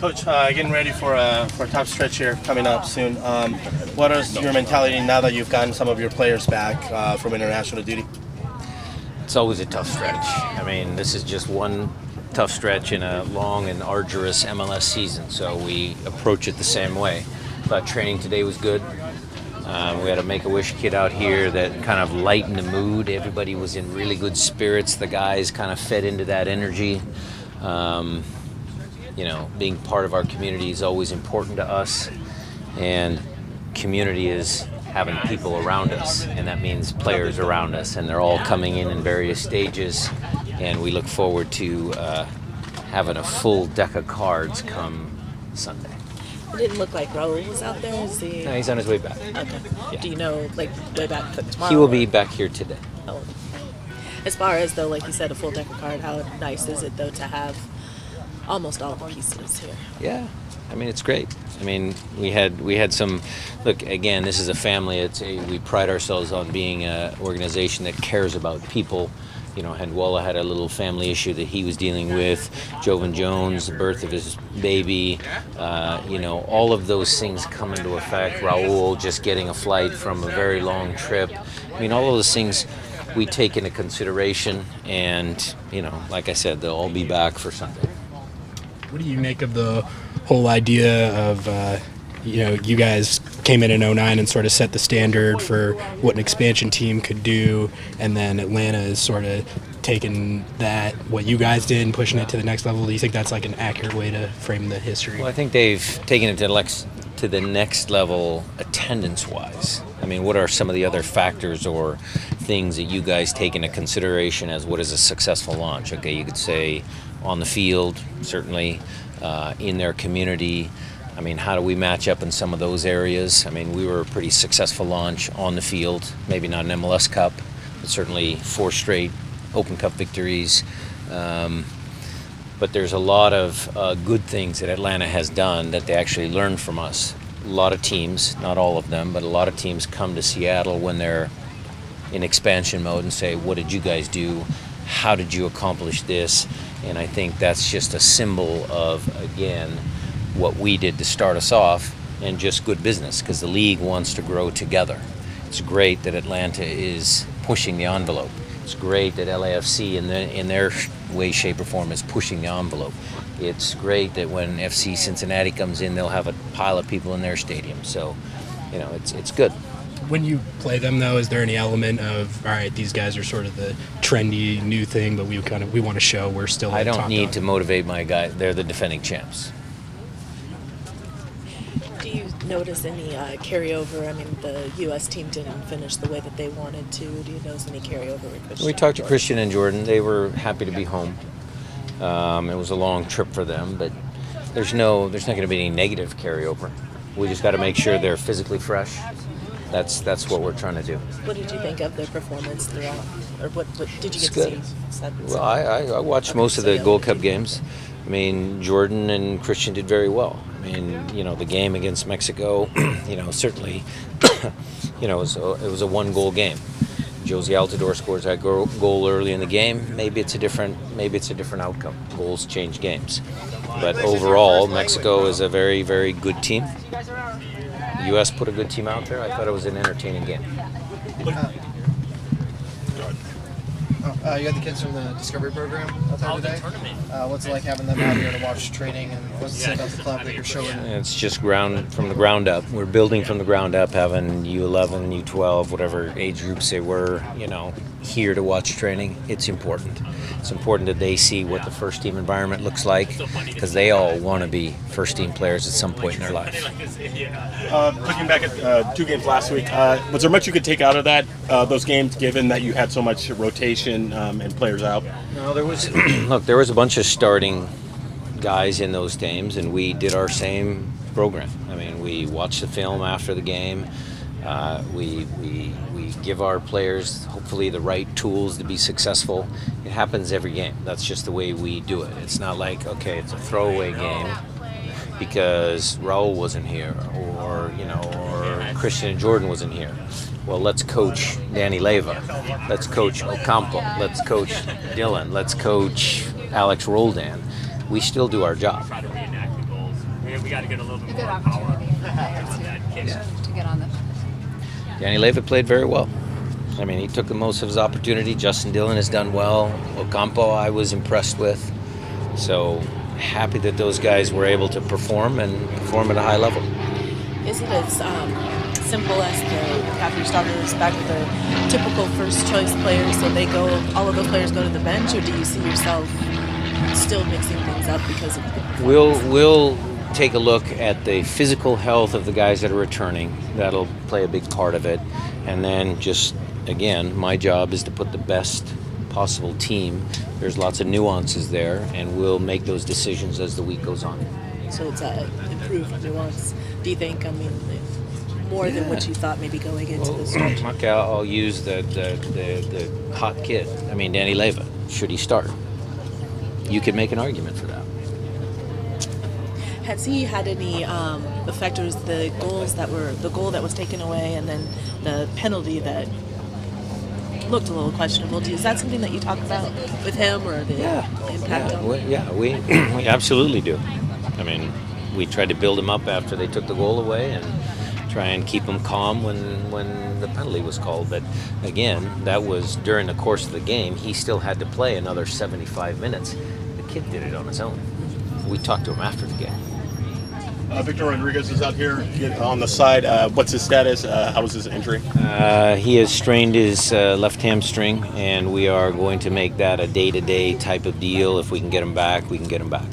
Coach, getting ready for a tough stretch here coming up soon. What is your mentality now that you've gotten some of your players back from international duty? It's always a tough stretch. I mean, this is just one tough stretch in a long and arduous MLS season, so we approach it the same way. Thought training today was good. We had a Make-A-Wish kid out here that kind of lightened the mood. Everybody was in really good spirits. The guys kind of fed into that energy. Being part of our community is always important to us, and community is having people around us, and that means players around us, and they're all coming in various stages, and we look forward to having a full deck of cards come Sunday. It didn't look like Raul was out there. Is he? No, he's on his way back. Okay. Yeah. Do you know, way back tomorrow? He will be back here today. Oh. As far as, though, like you said, a full deck of cards, how nice is it, though, to have almost all the pieces here? Yeah, I mean, it's great. I mean, we had some. Look, again, this is a family. We pride ourselves on being an organization that cares about people. Handwalla had a little family issue that he was dealing with. Jovan Jones, the birth of his baby. All of those things come into effect. Raul just getting a flight from a very long trip. I mean, all of those things we take into consideration. And, like I said, they'll all be back for Sunday. What do you make of the whole idea of, you guys came in 09 and sort of set the standard for what an expansion team could do, and then Atlanta is sort of taking that, what you guys did, and pushing it to the next level? Do you think that's like an accurate way to frame the history? Well, I think they've taken it to the next level attendance-wise. I mean, what are some of the other factors or things that you guys take into consideration as what is a successful launch? Okay, you could say on the field, certainly, in their community. I mean, how do we match up in some of those areas? I mean, we were a pretty successful launch on the field, maybe not an MLS Cup, but certainly 4 straight Open Cup victories. But there's a lot of good things that Atlanta has done that they actually learned from us. A lot of teams, not all of them, but a lot of teams come to Seattle when they're in expansion mode and say, what did you guys do? How did you accomplish this? And I think that's just a symbol of, again, what we did to start us off, and just good business, because the league wants to grow together. It's great that Atlanta is pushing the envelope. It's great that LAFC in their way, shape, or form is pushing the envelope. It's great that when FC Cincinnati comes in, they'll have a pile of people in their stadium. So, it's good. When you play them, though, is there any element of, all right, these guys are sort of the trendy new thing, but we want to show we're still I don't need to motivate my guys. They're the defending champs. Do you notice any carryover? I mean, the U.S. team didn't finish the way that they wanted to. Do you notice any carryover with Cristian? We talked to Cristian and Jordan. They were happy to be home. It was a long trip for them, but there's not going to be any negative carryover. We just got to make sure they're physically fresh. That's what we're trying to do. What did you think of their performance throughout? Or what did you get to see? Well, I watched most of the Gold Cup games. I mean, Jordan and Cristian did very well. I mean, the game against Mexico, certainly, it was a 1-goal game. Josie Altidore scores that goal early in the game. Maybe it's a different outcome. Goals change games. But overall, Mexico is a very, very good team. The U.S. put a good team out there. I thought it was an entertaining game. You had the kids from the Discovery program out there today. What's it like having them out here to watch training, and what's it say about the club that you're showing? It's just from the ground up. We're building from the ground up, having U11, U12, whatever age groups they were, here to watch training. It's important. It's important that they see what the first team environment looks like, because they all want to be first team players at some point in their life. Looking back at 2 games last week, was there much you could take out of those games, given that you had so much rotation and players out? No, there was. Look, there was a bunch of starting guys in those games, and we did our same program. I mean, we watched the film after the game. We give our players hopefully the right tools to be successful. It happens every game. That's just the way we do it. It's not like, okay, it's a throwaway game because Raul wasn't here, or Cristian and Jordan wasn't here. Well, let's coach Danny Leyva. Let's coach Ocampo. Let's coach Dylan. Let's coach Alex Roldan. We still do our job. We got to get a little bit A good more power opportunity for a player on that kid. to get on the. Danny Leva played very well. I mean, he took the most of his opportunity. Justin Dillon has done well. Ocampo, I was impressed with. So happy that those guys were able to perform and perform at a high level. Is it as simple as the half your starters back with the typical first choice players, so they go, all of those players go to the bench, or do you see yourself still mixing things up because of the We'll take a look at the physical health of the guys that are returning. That'll play a big part of it. And then just, again, my job is to put the best possible team. There's lots of nuances there, and we'll make those decisions as the week goes on. So it's improved nuance. Do you think? I mean, more than what you thought maybe going into the stretch. Okay, I'll use the hot kid. I mean, Danny Leva. Should he start? You could make an argument for that. Has he had any effect, or was the goal that was taken away, and then the penalty that looked a little questionable? Is that something that you talk about with him, or the impact on him? We absolutely do. I mean, we tried to build him up after they took the goal away and try and keep him calm when the penalty was called. But again, that was during the course of the game. He still had to play another 75 minutes. The kid did it on his own. We talked to him after the game. Victor Rodriguez is out here on the side. What's his status? How was his injury? He has strained his left hamstring, and we are going to make that a day-to-day type of deal. If we can get him back, we can get him back.